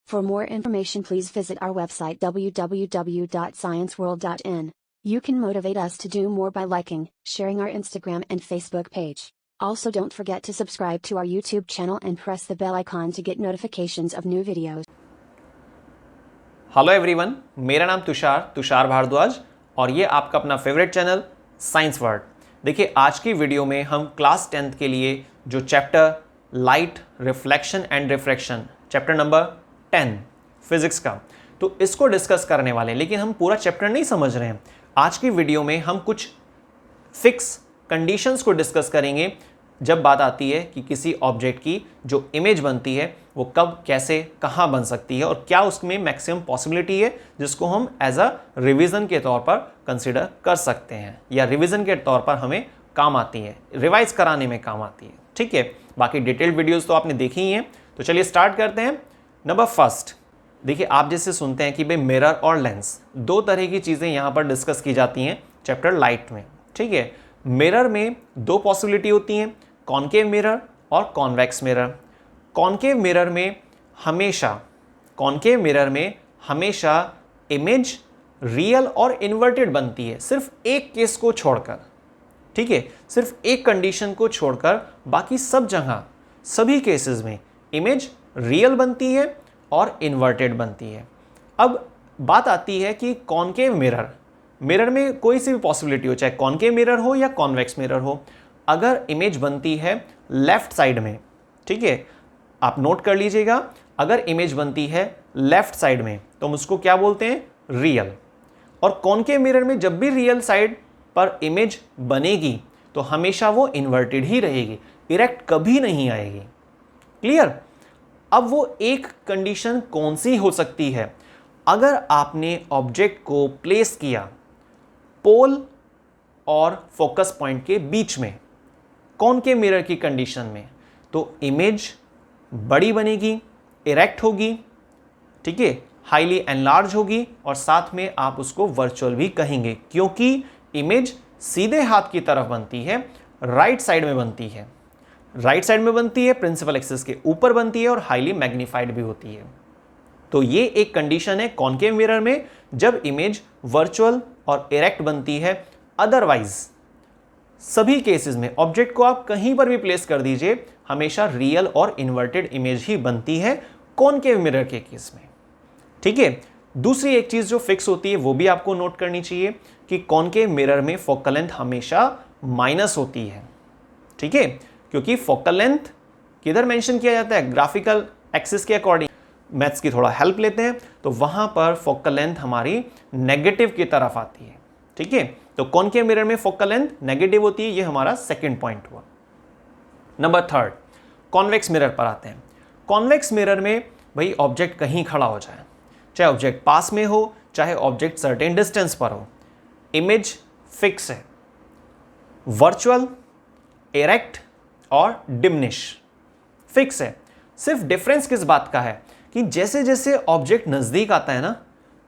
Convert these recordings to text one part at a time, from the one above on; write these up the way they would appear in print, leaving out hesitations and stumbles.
For more information, please visit our website www.scienceworld.in. You can motivate us to do more by liking, sharing our Instagram and Facebook page. Also, don't forget to subscribe to our YouTube channel and press the bell icon to get notifications of new videos. Hello everyone, मेरा नाम तुषार भारद्वाज और ये आपका अपना favourite channel science world. देखिए, आज की video में हम क्लास 10th के लिए जो chapter light, reflection and refraction, chapter number 10 physics का, तो इसको डिस्कस करने वाले हैं। लेकिन हम पूरा चैप्टर नहीं समझ रहे हैं। आज की वीडियो में हम कुछ फिक्स कंडीशंस को डिस्कस करेंगे जब बात आती है कि किसी ऑब्जेक्ट की जो इमेज बनती है वो कब, कैसे, कहाँ बन सकती है और क्या उसमें मैक्सिमम पॉसिबिलिटी है जिसको हम एज अ रिवीजन के तौर पर कंसिडर कर सकते हैं या रिवीजन के तौर पर हमें काम आती है, रिवाइज कराने में काम आती है। ठीक है, बाकी डिटेल्ड वीडियोस तो आपने देखी ही हैं। तो चलिए स्टार्ट करते हैं। नंबर फर्स्ट, देखिए, आप जैसे सुनते हैं कि भाई मिरर और लेंस, दो तरह की चीज़ें यहाँ पर डिस्कस की जाती हैं चैप्टर लाइट में। ठीक है, मिरर में दो पॉसिबिलिटी होती हैं, कॉनकेव मिरर और कॉन्वेक्स मिरर। कॉनकेव मिरर में हमेशा इमेज रियल और इन्वर्टेड बनती है, सिर्फ एक केस को छोड़कर। ठीक है, सिर्फ एक कंडीशन को छोड़कर बाकी सब जगह, सभी केसेस में इमेज रियल बनती है और इन्वर्टेड बनती है। अब बात आती है कि कॉनकेव मिरर में कोई सी भी पॉसिबिलिटी हो, चाहे कॉनकेव मिरर हो या कॉन्वेक्स मिरर हो, अगर इमेज बनती है लेफ्ट साइड में, ठीक है, आप नोट कर लीजिएगा, अगर इमेज बनती है लेफ्ट साइड में तो हम उसको क्या बोलते हैं, रियल। और कॉनकेव मिरर में जब भी रियल साइड पर इमेज बनेगी तो हमेशा वो इन्वर्टेड ही रहेगी, इरेक्ट कभी नहीं आएगी। क्लियर? अब वो एक कंडीशन कौन सी हो सकती है, अगर आपने ऑब्जेक्ट को प्लेस किया पोल और फोकस पॉइंट के बीच में, कॉनकेव मिरर की कंडीशन में, तो इमेज बड़ी बनेगी, इरेक्ट होगी, ठीक है, हाईली एनलार्ज होगी और साथ में आप उसको वर्चुअल भी कहेंगे, क्योंकि इमेज सीधे हाथ की तरफ बनती है, राइट साइड में बनती है। राइट साइड में बनती है, प्रिंसिपल एक्सिस के ऊपर बनती है और हाईली मैग्नीफाइड भी होती है। तो ये एक कंडीशन है कॉनकेव मिरर में, जब इमेज वर्चुअल और इरेक्ट बनती है। अदरवाइज सभी केसेस में ऑब्जेक्ट को आप कहीं पर भी प्लेस कर दीजिए, हमेशा रियल और इन्वर्टेड इमेज ही बनती है कॉनकेव मिरर के केस में। ठीक है, दूसरी एक चीज जो फिक्स होती है वो भी आपको नोट करनी चाहिए कि कॉनकेव मिरर में फोकल लेंथ हमेशा माइनस होती है। ठीक है, क्योंकि फोकल लेंथ किधर मेंशन किया जाता है, ग्राफिकल एक्सिस के अकॉर्डिंग। मैथ्स की थोड़ा हेल्प लेते हैं तो वहां पर फोकल लेंथ हमारी नेगेटिव की तरफ आती है। ठीक है, तो कॉनकेव मिरर में फोकल लेंथ नेगेटिव होती है, ये हमारा सेकंड पॉइंट हुआ। नंबर थर्ड, कॉन्वेक्स मिरर पर आते हैं। कॉन्वेक्स मिरर में भाई ऑब्जेक्ट कहीं खड़ा हो जाए, चाहे ऑब्जेक्ट पास में हो, चाहे ऑब्जेक्ट सर्टेन डिस्टेंस पर हो, इमेज फिक्स है, वर्चुअल, इरेक्ट और डिमिनिश फिक्स है। सिर्फ डिफरेंस किस बात का है कि जैसे जैसे ऑब्जेक्ट नजदीक आता है ना,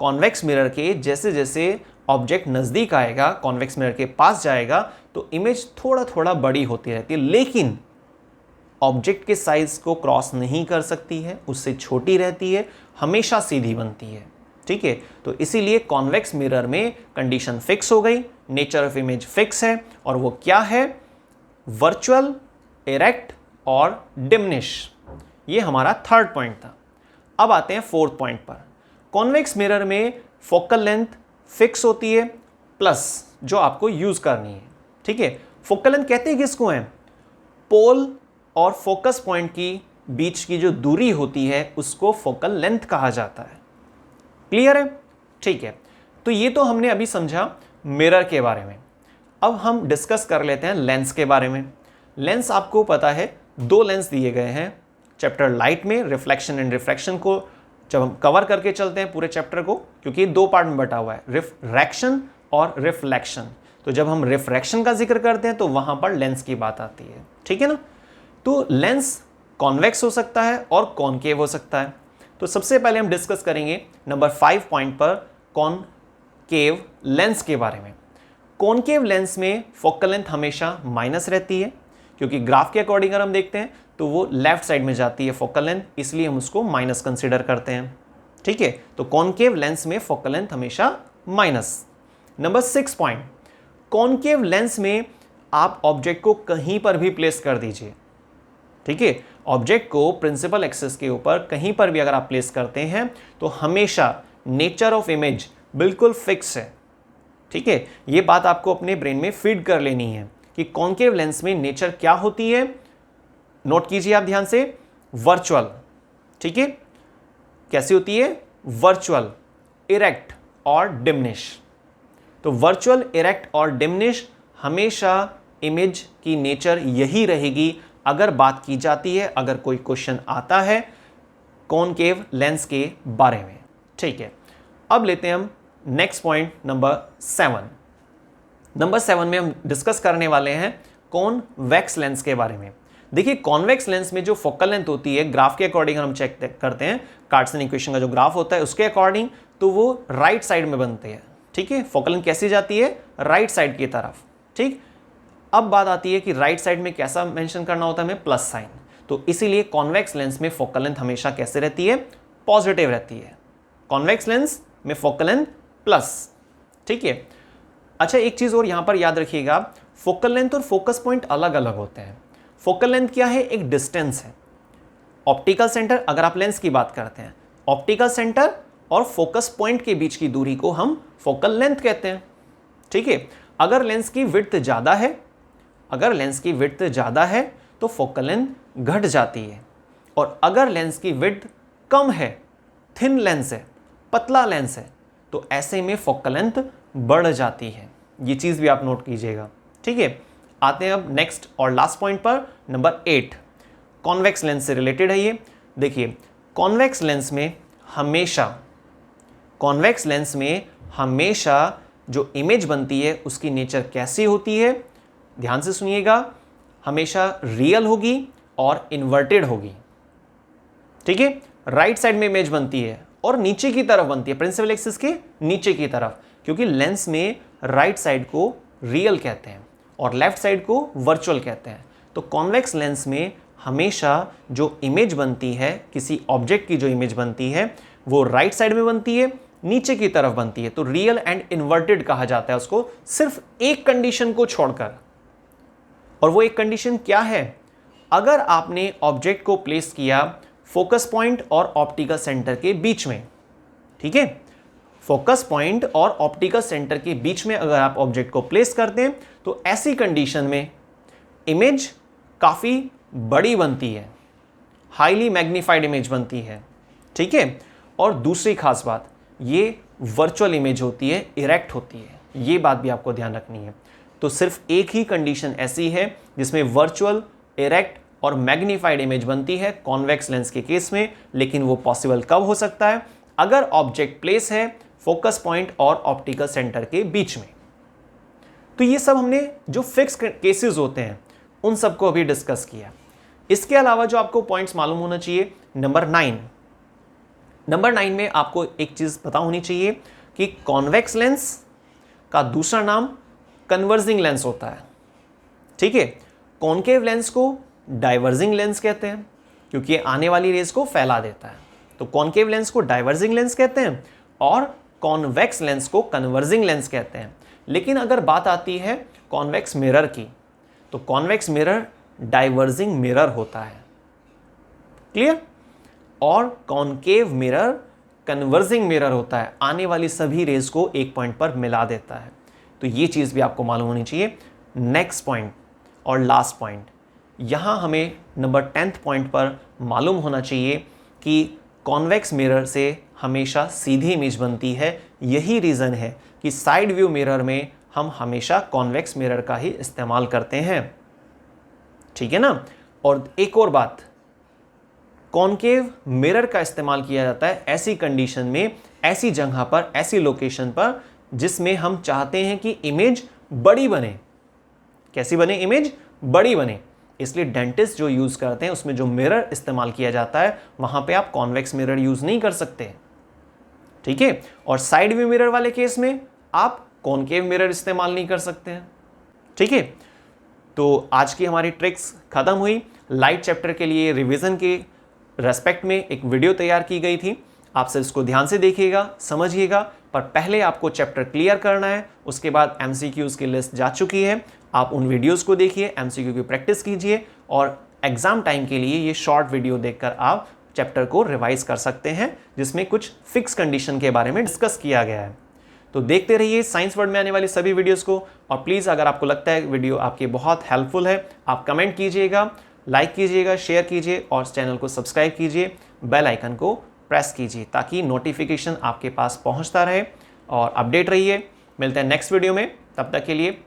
कॉन्वेक्स मिरर के जैसे जैसे ऑब्जेक्ट नजदीक आएगा, कॉन्वेक्स मिरर के पास जाएगा, तो इमेज थोड़ा थोड़ा बड़ी होती रहती है, लेकिन ऑब्जेक्ट के साइज को क्रॉस नहीं कर सकती है, उससे छोटी रहती है, हमेशा सीधी बनती है। ठीक है, तो इसीलिए कॉन्वेक्स मिरर में कंडीशन फिक्स हो गई, नेचर ऑफ इमेज फिक्स है, और वो क्या है, वर्चुअल, इरेक्ट और डिमिनिश। ये हमारा थर्ड पॉइंट था। अब आते हैं फोर्थ पॉइंट पर। कॉन्वेक्स मिरर में फोकल लेंथ फिक्स होती है, प्लस जो आपको यूज करनी है। ठीक है, फोकल लेंथ कहते हैं किसको है, पोल और फोकस पॉइंट की बीच की जो दूरी होती है उसको फोकल लेंथ कहा जाता है। क्लियर है? ठीक है, तो ये तो हमने अभी समझा मिरर के बारे में। अब हम डिस्कस कर लेते हैं लेंस के बारे में। लेंस आपको पता है, दो लेंस दिए गए हैं चैप्टर लाइट में, रिफ्लेक्शन एंड रिफ्रैक्शन को जब हम कवर करके चलते हैं पूरे चैप्टर को, क्योंकि दो पार्ट में बटा हुआ है, रिफ्रैक्शन और रिफ्लेक्शन। तो जब हम रिफ्रैक्शन का जिक्र करते हैं तो वहां पर लेंस की बात आती है। ठीक है ना? तो लेंस कॉन्वेक्स हो सकता है और कॉनकेव हो सकता है। तो सबसे पहले हम डिस्कस करेंगे नंबर 5 पॉइंट पर कॉनकेव लेंस के बारे में। कॉनकेव लेंस में फोकल लेंथ हमेशा माइनस रहती है, क्योंकि ग्राफ के अकॉर्डिंग अगर हम देखते हैं तो वो लेफ्ट साइड में जाती है फोकल लेंथ, इसलिए हम उसको माइनस कंसीडर करते हैं। ठीक है, तो कॉनकेव लेंस में फोकल लेंथ हमेशा minus. Number 6 point, concave lens में आप ऑब्जेक्ट को कहीं पर भी प्लेस कर दीजिए। ठीक है, ऑब्जेक्ट को प्रिंसिपल एक्सिस के ऊपर कहीं पर भी अगर आप प्लेस करते हैं तो हमेशा नेचर ऑफ इमेज बिल्कुल फिक्स है। ठीक है, ये बात आपको अपने ब्रेन में फीड कर लेनी है कि कॉनकेव लेंस में नेचर क्या होती है। नोट कीजिए आप ध्यान से, वर्चुअल। ठीक है, कैसी होती है? वर्चुअल, इरेक्ट और डिमिनिश। तो वर्चुअल, इरेक्ट और डिमिनिश हमेशा इमेज की नेचर यही रहेगी अगर बात की जाती है, अगर कोई क्वेश्चन आता है कॉनकेव लेंस के बारे में। ठीक है, अब लेते हैं हम नेक्स्ट पॉइंट नंबर 7। नंबर 7 में हम डिस्कस करने वाले हैं कॉन्वेक्स लेंस के बारे में। देखिए, कॉन्वेक्स लेंस में जो फोकल लेंथ होती है, ग्राफ के अकॉर्डिंग हम चेक करते हैं, कार्टेशियन इक्वेशन का जो ग्राफ होता है उसके अकॉर्डिंग, तो वो राइट साइड में बनते हैं। ठीक है, फोकल लेंथ कैसी जाती है? राइट साइड की तरफ। ठीक, अब बात आती है कि राइट साइड में कैसा मेंशन करना होता है हमें? Plus sign. तो इसीलिए कॉन्वेक्स लेंस में फोकल लेंथ हमेशा कैसे रहती है? पॉजिटिव रहती है। कॉन्वेक्स लेंस में फोकल लेंथ प्लस। ठीक है, अच्छा एक चीज और यहां पर याद रखिएगा, फोकल लेंथ और फोकस पॉइंट अलग अलग होते हैं। फोकल लेंथ क्या है? एक डिस्टेंस है। ऑप्टिकल सेंटर, अगर आप लेंस की बात करते हैं, ऑप्टिकल सेंटर और फोकस पॉइंट के बीच की दूरी को हम फोकल लेंथ कहते हैं। ठीक है, अगर लेंस की विड्थ ज्यादा है, अगर लेंस की विड्थ ज्यादा है तो फोकल लेंथ घट जाती है, और अगर लेंस की विड्थ कम है, थिन लेंस है, पतला लेंस है, तो ऐसे में फोकल लेंथ बढ़ जाती है। ये चीज भी आप नोट कीजिएगा। ठीक है, आते हैं अब नेक्स्ट और लास्ट पॉइंट पर, नंबर 8। कॉन्वेक्स लेंस से रिलेटेड है ये। देखिए, कॉन्वेक्स लेंस में हमेशा जो इमेज बनती है उसकी नेचर कैसी होती है? ध्यान से सुनिएगा, हमेशा रियल होगी और इन्वर्टेड होगी। ठीक है, राइट साइड में इमेज बनती है और नीचे की तरफ बनती है, प्रिंसिपल एक्सिस के नीचे की तरफ, क्योंकि लेंस में राइट साइड को रियल कहते हैं और लेफ्ट साइड को वर्चुअल कहते हैं। तो कॉन्वेक्स लेंस में हमेशा जो इमेज बनती है, किसी ऑब्जेक्ट की जो इमेज बनती है, वो राइट साइड में बनती है, नीचे की तरफ बनती है। तो रियल एंड इन्वर्टेड कहा जाता है उसको, सिर्फ एक कंडीशन को छोड़कर। और वो एक कंडीशन क्या है? अगर आपने ऑब्जेक्ट को प्लेस किया फोकस पॉइंट और ऑप्टिकल सेंटर के बीच में। ठीक है, फोकस पॉइंट और ऑप्टिकल सेंटर के बीच में अगर आप ऑब्जेक्ट को प्लेस करते हैं तो ऐसी कंडीशन में इमेज काफी बड़ी बनती है, हाईली मैग्नीफाइड इमेज बनती है। ठीक है, और दूसरी खास बात, ये वर्चुअल इमेज होती है, इरेक्ट होती है। ये बात भी आपको ध्यान रखनी है। तो सिर्फ एक ही कंडीशन ऐसी है जिसमें वर्चुअल, इरेक्ट और मैग्नीफाइड इमेज बनती है कॉन्वेक्स लेंस के केस में। लेकिन वो पॉसिबल कब हो सकता है? अगर ऑब्जेक्ट प्लेस है फोकस पॉइंट और ऑप्टिकल सेंटर के बीच में। तो ये सब हमने जो फिक्स केसेस होते हैं उन सबको अभी डिस्कस किया। इसके अलावा जो आपको पॉइंट्स मालूम होना चाहिए, नंबर 9 में आपको एक चीज पता होनी चाहिए कि कॉन्वेक्स लेंस का दूसरा नाम कन्वर्जिंग लेंस होता है। ठीक है, कॉनकेव लेंस को डाइवर्जिंग लेंस कहते हैं क्योंकि आने वाली रेज को फैला देता है। तो कॉनकेव लेंस को डाइवर्जिंग लेंस कहते हैं और कॉन्वेक्स लेंस को कन्वर्जिंग लेंस कहते हैं। लेकिन अगर बात आती है कॉन्वेक्स मिरर की, तो कॉन्वेक्स मिरर डाइवर्जिंग मिरर होता है। क्लियर? और कॉनकेव मिरर कन्वर्जिंग मिरर होता है, आने वाली सभी रेज को एक पॉइंट पर मिला देता है। तो ये चीज भी आपको मालूम होनी चाहिए। नेक्स्ट पॉइंट और लास्ट पॉइंट, यहां हमें नंबर 10th पॉइंट पर मालूम होना चाहिए कि कॉन्वेक्स मिरर से हमेशा सीधी इमेज बनती है। यही रीजन है कि साइड व्यू मिरर में हम हमेशा कॉन्वेक्स मिरर का ही इस्तेमाल करते हैं। ठीक है ना? और एक और बात, कॉनकेव मिरर का इस्तेमाल किया जाता है ऐसी कंडीशन में, ऐसी जगह पर, ऐसी लोकेशन पर जिसमें हम चाहते हैं कि इमेज बड़ी बने। कैसी बने? इमेज बड़ी बने। इसलिए डेंटिस्ट जो यूज करते हैं उसमें जो मिरर इस्तेमाल किया जाता है वहां पे आप कॉन्वेक्स मिरर यूज नहीं कर सकते। ठीक है, और साइड व्यू मिरर वाले केस में आप कॉनकेव मिरर इस्तेमाल नहीं कर सकते हैं। ठीक है, तो आज की हमारी ट्रिक्स खत्म हुई। लाइट चैप्टर के लिए रिवीजन के रेस्पेक्ट में एक वीडियो तैयार की गई थी। आप सब इसको ध्यान से देखिएगा, समझिएगा, पर पहले आपको चैप्टर क्लियर करना है। उसके बाद एमसीक्यूज की लिस्ट जा चुकी है, आप उन वीडियोस को देखिए, एमसीक्यू की प्रैक्टिस कीजिए और एग्जाम टाइम के लिए ये शॉर्ट वीडियो देखकर आप चैप्टर को रिवाइज कर सकते हैं, जिसमें कुछ फिक्स कंडीशन के बारे में डिस्कस किया गया है। तो देखते रहिए साइंस वर्ड में आने वाली सभी वीडियोस को, और प्लीज़ अगर आपको लगता है वीडियो आपके बहुत हेल्पफुल है, आप कमेंट कीजिएगा, लाइक कीजिएगा, शेयर कीजिए और चैनल को सब्सक्राइब कीजिए, बेल आइकन को प्रेस कीजिए ताकि नोटिफिकेशन आपके पास पहुंचता रहे और अपडेट रहिए। मिलते हैं नेक्स्ट वीडियो में, तब तक के लिए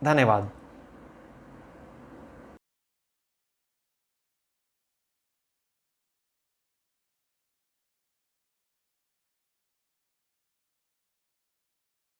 धन्यवाद।